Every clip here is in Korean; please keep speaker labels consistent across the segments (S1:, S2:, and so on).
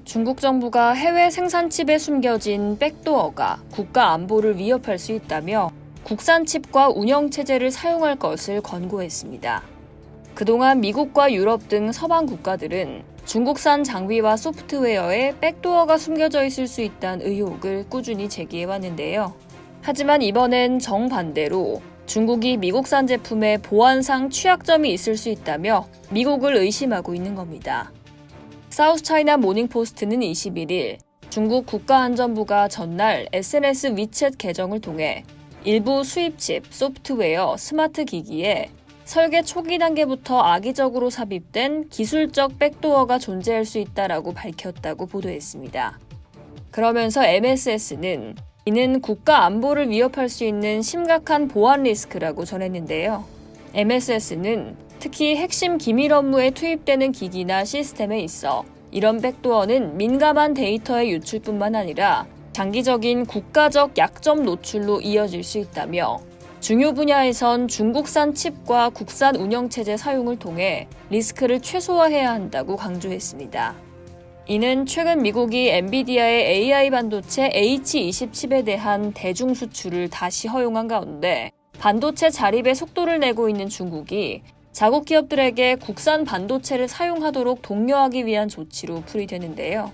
S1: 중국 정부가 해외 생산칩에 숨겨진 백도어가 국가 안보를 위협할 수 있다며 국산 칩과 운영체제를 사용할 것을 권고했습니다. 그동안 미국과 유럽 등 서방 국가들은 중국산 장비와 소프트웨어에 백도어가 숨겨져 있을 수 있다는 의혹을 꾸준히 제기해왔는데요. 하지만 이번엔 정반대로 중국이 미국산 제품에 보안상 취약점이 있을 수 있다며 미국을 의심하고 있는 겁니다. 사우스차이나 모닝포스트는 21일 중국 국가안전부가 전날 SNS 위챗 계정을 통해 일부 수입칩, 소프트웨어, 스마트 기기에 설계 초기 단계부터 악의적으로 삽입된 기술적 백도어가 존재할 수 있다라고 밝혔다고 보도했습니다. 그러면서 MSS는 이는 국가 안보를 위협할 수 있는 심각한 보안 리스크라고 전했는데요. MSS는 특히 핵심 기밀 업무에 투입되는 기기나 시스템에 있어 이런 백도어는 민감한 데이터의 유출뿐만 아니라 장기적인 국가적 약점 노출로 이어질 수 있다며 중요 분야에선 중국산 칩과 국산 운영체제 사용을 통해 리스크를 최소화해야 한다고 강조했습니다. 이는 최근 미국이 엔비디아의 AI 반도체 H20 칩에 대한 대중 수출을 다시 허용한 가운데 반도체 자립에 속도를 내고 있는 중국이 자국 기업들에게 국산 반도체를 사용하도록 독려하기 위한 조치로 풀이되는데요.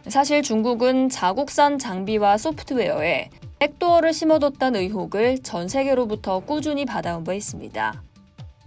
S1: 사실 중국은 자국산 장비와 소프트웨어에 백도어를 심어뒀다는 의혹을 전 세계로부터 꾸준히 받아온 바 있습니다.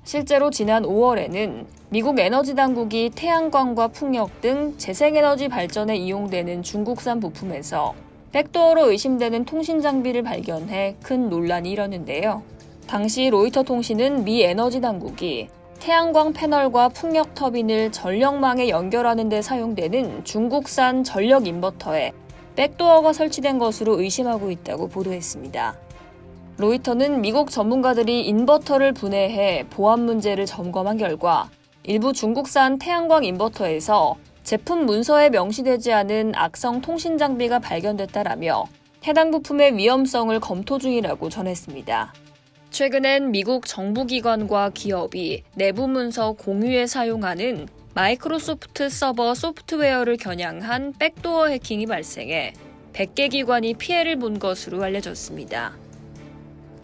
S1: 실제로 지난 5월에는 미국 에너지 당국이 태양광과 풍력 등 재생에너지 발전에 이용되는 중국산 부품에서 백도어로 의심되는 통신 장비를 발견해 큰 논란이 일었는데요. 당시 로이터 통신은 미 에너지 당국이 태양광 패널과 풍력 터빈을 전력망에 연결하는 데 사용되는 중국산 전력 인버터에 백도어가 설치된 것으로 의심하고 있다고 보도했습니다. 로이터는 미국 전문가들이 인버터를 분해해 보안 문제를 점검한 결과 일부 중국산 태양광 인버터에서 제품 문서에 명시되지 않은 악성 통신 장비가 발견됐다라며 해당 부품의 위험성을 검토 중이라고 전했습니다. 최근엔 미국 정부기관과 기업이 내부 문서 공유에 사용하는 마이크로소프트 서버 소프트웨어를 겨냥한 백도어 해킹이 발생해 100개 기관이 피해를 본 것으로 알려졌습니다.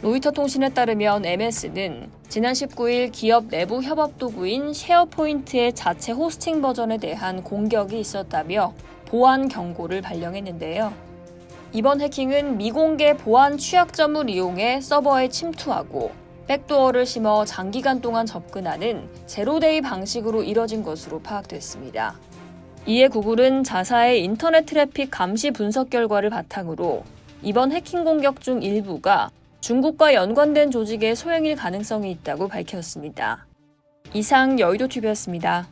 S1: 로이터 통신에 따르면 MS는 지난 19일 기업 내부 협업 도구인 쉐어포인트의 자체 호스팅 버전에 대한 공격이 있었다며 보안 경고를 발령했는데요. 이번 해킹은 미공개 보안 취약점을 이용해 서버에 침투하고 백도어를 심어 장기간 동안 접근하는 제로데이 방식으로 이뤄진 것으로 파악됐습니다. 이에 구글은 자사의 인터넷 트래픽 감시 분석 결과를 바탕으로 이번 해킹 공격 중 일부가 중국과 연관된 조직의 소행일 가능성이 있다고 밝혔습니다. 이상 여의도TV였습니다.